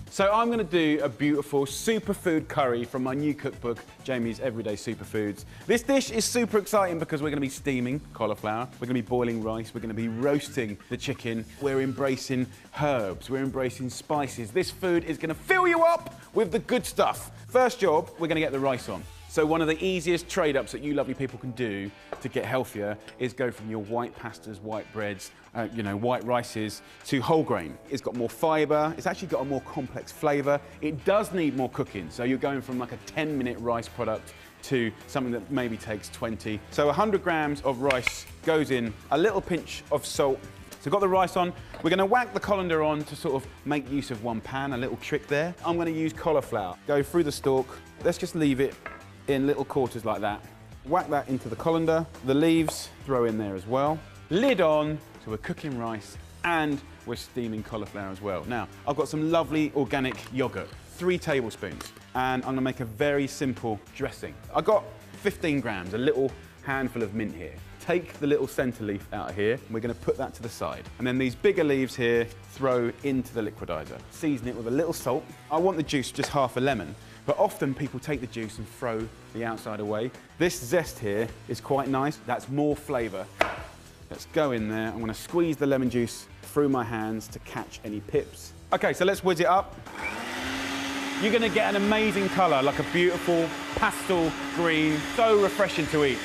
So I'm going to do a beautiful superfood curry from my new cookbook, Jamie's Everyday Superfoods. This dish is super exciting because we're going to be steaming cauliflower, we're going to be boiling rice, we're going to be roasting the chicken, we're embracing herbs, we're embracing spices. This food is going to fill you up with the good stuff. First job, we're going to get the rice on. So one of the easiest trade-ups that you lovely people can do to get healthier is go from your white pastas, white breads, white rices to whole grain. It's got more fibre, it's actually got a more complex flavour. It does need more cooking, so you're going from like a 10-minute rice product to something that maybe takes 20. So 100 grams of rice goes in, a little pinch of salt. So we've got the rice on. We're going to whack the colander on to sort of make use of one pan, a little trick there. I'm going to use cauliflower. Go through the stalk. Let's just leave it in little quarters like that. Whack that into the colander. The leaves, throw in there as well. Lid on, so we're cooking rice and we're steaming cauliflower as well. Now, I've got some lovely organic yogurt, 3 tablespoons, and I'm gonna make a very simple dressing. I've got 15 grams, a little handful of mint here. Take the little center leaf out of here, and we're gonna put that to the side. And then these bigger leaves here, throw into the liquidizer. Season it with a little salt. I want the juice just half a lemon, but often people take the juice and throw the outside away. This zest here is quite nice. That's more flavor. Let's go in there. I'm gonna squeeze the lemon juice through my hands to catch any pips. Okay, so let's whiz it up. You're gonna get an amazing color, like a beautiful pastel green, so refreshing to eat.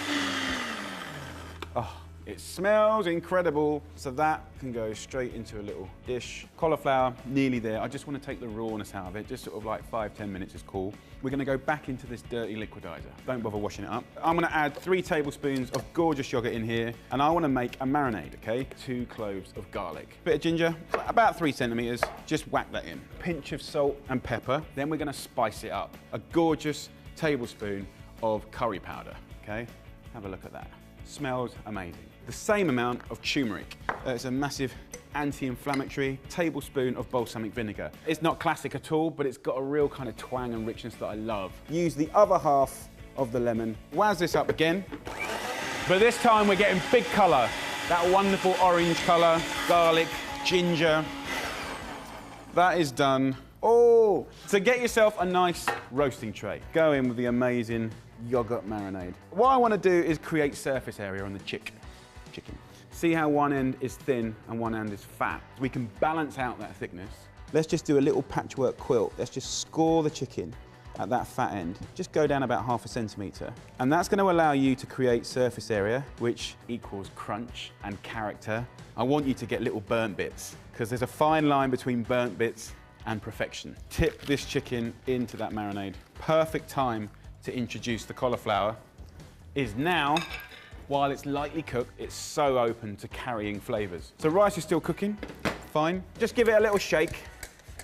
Oh, it smells incredible. So that can go straight into a little dish. Cauliflower, nearly there. I just want to take the rawness out of it, just sort of like 5–10 minutes is cool. We're going to go back into this dirty liquidizer. Don't bother washing it up. I'm going to add 3 tablespoons of gorgeous yogurt in here, and I want to make a marinade, okay? 2 cloves of garlic. Bit of ginger, about 3 centimeters. Just whack that in. Pinch of salt and pepper. Then we're going to spice it up. A gorgeous tablespoon of curry powder, okay? Have a look at that. Smells amazing. The same amount of turmeric. It's a massive anti-inflammatory. Tablespoon of balsamic vinegar. It's not classic at all, but it's got a real kind of twang and richness that I love. Use the other half of the lemon. Wazz this up again. But this time we're getting big colour. That wonderful orange colour, garlic, ginger. That is done. Oh, so get yourself a nice roasting tray. Go in with the amazing yogurt marinade. What I want to do is create surface area on the chicken. See how one end is thin and one end is fat? We can balance out that thickness. Let's just do a little patchwork quilt. Let's just score the chicken at that fat end. Just go down about ½ centimetre. And that's going to allow you to create surface area, which equals crunch and character. I want you to get little burnt bits, because there's a fine line between burnt bits and perfection. Tip this chicken into that marinade. Perfect time to introduce the cauliflower is now. While it's lightly cooked, it's so open to carrying flavours. So rice is still cooking, fine. Just give it a little shake,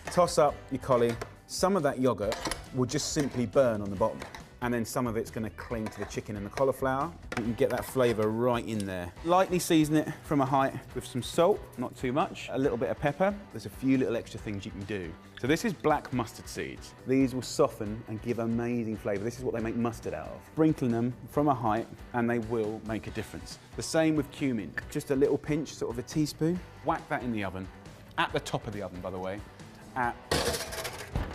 toss up your collie. Some of that yogurt will just simply burn on the bottom, and then some of it's going to cling to the chicken and the cauliflower. You can get that flavour right in there. Lightly season it from a height with some salt, not too much, a little bit of pepper. There's a few little extra things you can do. So this is black mustard seeds. These will soften and give amazing flavour. This is what they make mustard out of. Sprinkling them from a height and they will make a difference. The same with cumin. Just a little pinch, sort of a teaspoon. Whack that in the oven, at the top of the oven by the way, at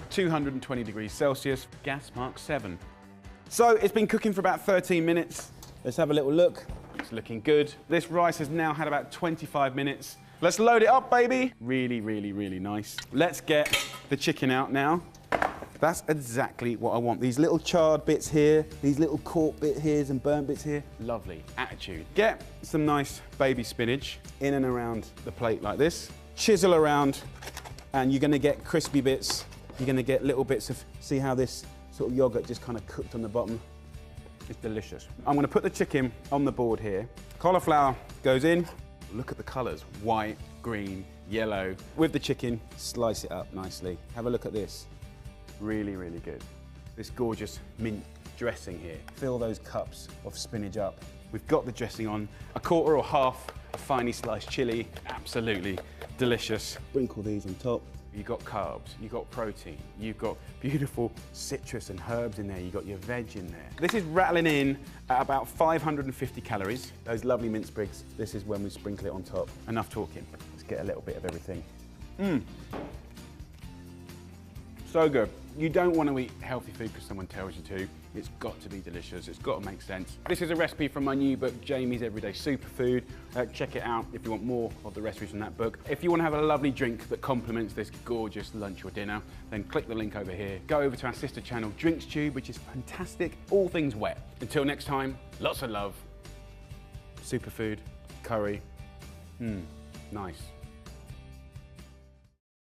220 degrees Celsius, gas mark 7. So it's been cooking for about 13 minutes. Let's have a little look. It's looking good. This rice has now had about 25 minutes. Let's load it up, baby. Really, really, really nice. Let's get the chicken out now. That's exactly what I want. These little charred bits here, these little caught bit here and burnt bits here. Lovely attitude. Get some nice baby spinach in and around the plate like this. Chisel around, and you're gonna get crispy bits. You're gonna get little bits of, see how this sort of yogurt just kind of cooked on the bottom. It's delicious. I'm gonna put the chicken on the board here. Cauliflower goes in. Look at the colours, white, green, yellow. With the chicken, slice it up nicely. Have a look at this. Really, really good. This gorgeous mint dressing here. Fill those cups of spinach up. We've got the dressing on, a quarter or half of finely sliced chilli. Absolutely delicious. Sprinkle these on top. You've got carbs, you've got protein, you've got beautiful citrus and herbs in there, you've got your veg in there. This is rattling in at about 550 calories. Those lovely mint sprigs, this is when we sprinkle it on top. Enough talking. Just get a little bit of everything. So good. You don't want to eat healthy food because someone tells you to. It's got to be delicious. It's got to make sense. This is a recipe from my new book, Jamie's Everyday Superfood. Check it out if you want more of the recipes from that book. If you want to have a lovely drink that complements this gorgeous lunch or dinner, then click the link over here. Go over to our sister channel, Drinks Tube, which is fantastic. All things wet. Until next time, lots of love. Superfood, curry. Nice.